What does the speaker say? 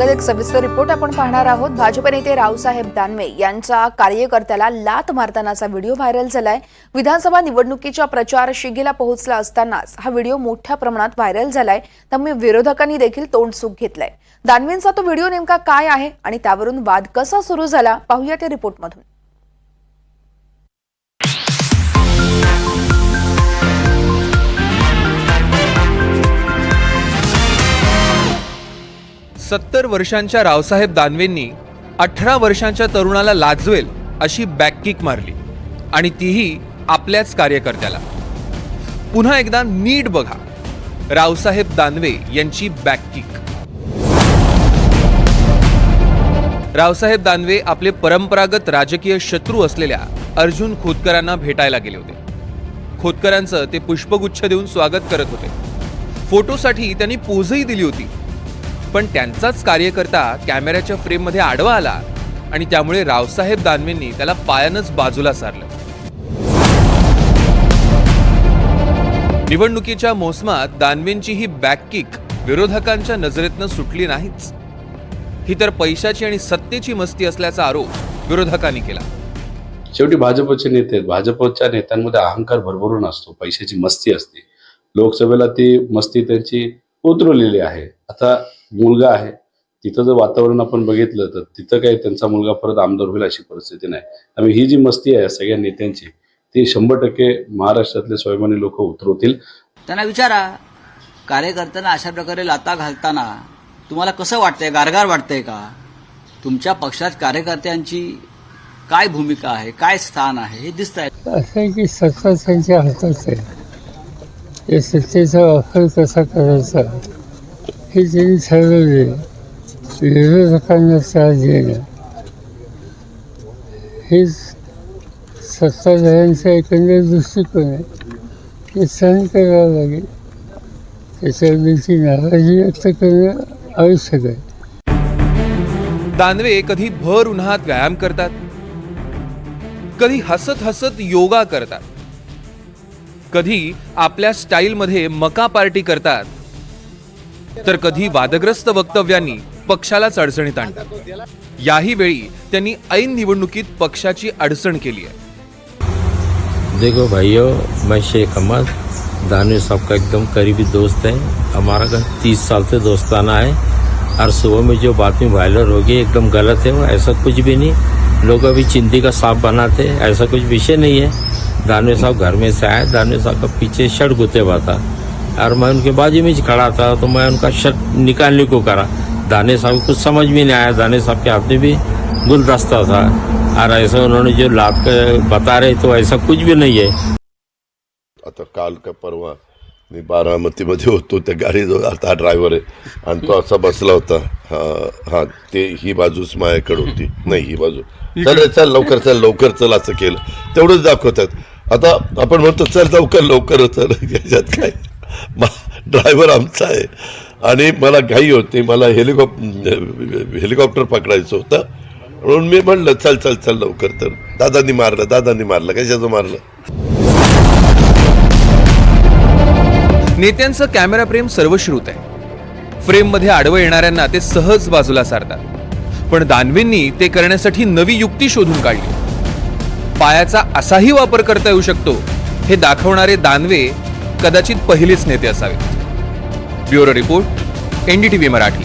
एक सविस्तर रिपोर्ट आपण पाहणार आहोत। भाजप नेते रावसाहेब दानवे यांच्या कार्यकर्त्याला लात मारतानाचा व्हिडिओ व्हायरल झालाय। विधानसभा निवडणुकीच्या प्रचार शिगेला पोहोचला असतानाच हा व्हिडिओ मोठ्या प्रमाणात व्हायरल झालाय। त्यामुळे विरोधकांनी देखील तोंडसुख घेतलंय। दानवेंचा तो व्हिडिओ नेमका काय आहे आणि त्यावरून वाद कसा सुरू झाला पाहूया त्या रिपोर्टमधून। 70 वर्षांच्या रावसाहेब दानवेंनी 18 वर्षांच्या तरुणाला लाजवेल अशी बॅककिक मारली आणि तीही आपल्याच कार्यकर्त्याला। पुन्हा एकदा नीट बघा रावसाहेब दानवे यांची बॅककिक। रावसाहेब दानवे आपले परंपरागत राजकीय शत्रू असलेल्या अर्जुन खोतकरांना भेटायला गेले होते। खोतकरांचं ते पुष्पगुच्छ देऊन स्वागत करत होते। फोटोसाठी त्यांनी पोजही दिली होती, पण त्यांचाच कार्यकर्ता कॅमेऱ्याच्या फ्रेममध्ये आडवा आला आणि त्यामुळे रावसाहेब दानवेंनी त्याला पायानंच बाजूला सारलं। निवडणुकीच्या मोसमात दानवेंची ही बॅककिक विरोधकांच्या नजरेतनं सुटली नाहीच। ही तर पैशाची आणि सत्तेची मस्ती असल्याचा आरोप विरोधकांनी केला। शेवटी भाजपचे नेते, भाजपच्या नेत्यांमध्ये अहंकार भरभरून असतो, पैशाची मस्ती असते। लोकसभेला ती मस्ती त्यांची उतरवलेली आहे। आता मुलगा आहे, तिथं जर वातावरण आपण बघितलं तर तिथं काही त्यांचा मुलगा परत आमदार होईल अशी परिस्थिती नाही। त्यामुळे ही जी मस्ती आहे सगळ्या नेत्यांची ती 100% महाराष्ट्रातले स्वाभिमानी लोक उतरवतील। त्यांना विचारा, कार्यकर्त्यांना अशा प्रकारे लाता घालताना तुम्हाला कसं वाटतंय? गारगार वाटतंय का? तुमच्या पक्षात कार्यकर्त्यांची काय भूमिका आहे, काय स्थान आहे हे दिसतंय। असं की सत्ता त्यांच्या हातात आहे, या सत्तेचा वापर कसा करायचा हे त्यांनी ठरवले। विरोधकांना त्रास देणं हेच सत्ताधाऱ्यांचा एकंदर दृष्टिकोन आहे, ते सहन करावं लागेल। त्याच्याबद्दलची नाराजी व्यक्त करणं आवश्यक आहे। दानवे कधी भर उन्हात व्यायाम करतात, कधी हसत हसत योगा करतात, कधी आपल्या स्टाईलमध्ये मका पार्टी करतात, तर कधी वादग्रस्त वक्तव्यांनी पक्षालाच अडचणीत आणतात। याही वेळी त्यांनी ऐन निवडणुकीत पक्षाची अडचण केली आहे। देखो भाइयों, मैं शेख अहमद दानवे साहब का एकदम करीबी दोस्त है। हमारा 30 साल से दोस्ताना है और सुबह में जो बात में वायरल हो गई एकदम गलत है। वो ऐसा कुछ भी नहीं, लोग अभी चिंदी का सांप बनाते, ऐसा कुछ विषय नहीं है। दानवे साहब घर में से आए, दानवे साहब का पीछे शर्ट गुते हुआ था और मैं उनके बाजू में खड़ा था, तो मैं उनका शर्ट निकालने को करा। दानवे साहब को कुछ समझ में नहीं आया, दानवे साहब के हाथ में भी गुलदस्ता था और ऐसा उन्होंने जो लात बता रहे तो ऐसा कुछ भी नहीं है। आता काल का परवा मी बारामतीमध्ये होतो, त्या गाडीजवळ आता ड्रायव्हर आहे आणि तो असा बसला होता। हा ते ही बाजूच माझ्याकडे होती, नाही ही बाजू, चल चल लवकर चल लवकर चल असं केलं, तेवढंच दाखवतात। आता आपण म्हणतो चल लवकर लवकर चल, याच्यात काय? ड्रायव्हर आमचा आहे आणि मला घाई होती, मला हेलिकॉप्टर पकडायचं होतं म्हणून मी म्हणलं चल चल चल लवकर। तर दादांनी मारलं कशाचं मारलं? नेत्यांचं कॅमेरा प्रेम सर्वश्रुत आहे। फ्रेममध्ये आडवं येणाऱ्यांना ते सहज बाजूला सारतात, पण दानवेंनी ते करण्यासाठी नवी युक्ती शोधून काढली। पायाचा असाही वापर करता येऊ शकतो हे दाखवणारे दानवे कदाचित पहिलेच नेते असावेत। Bureau report, NDTV Marathi.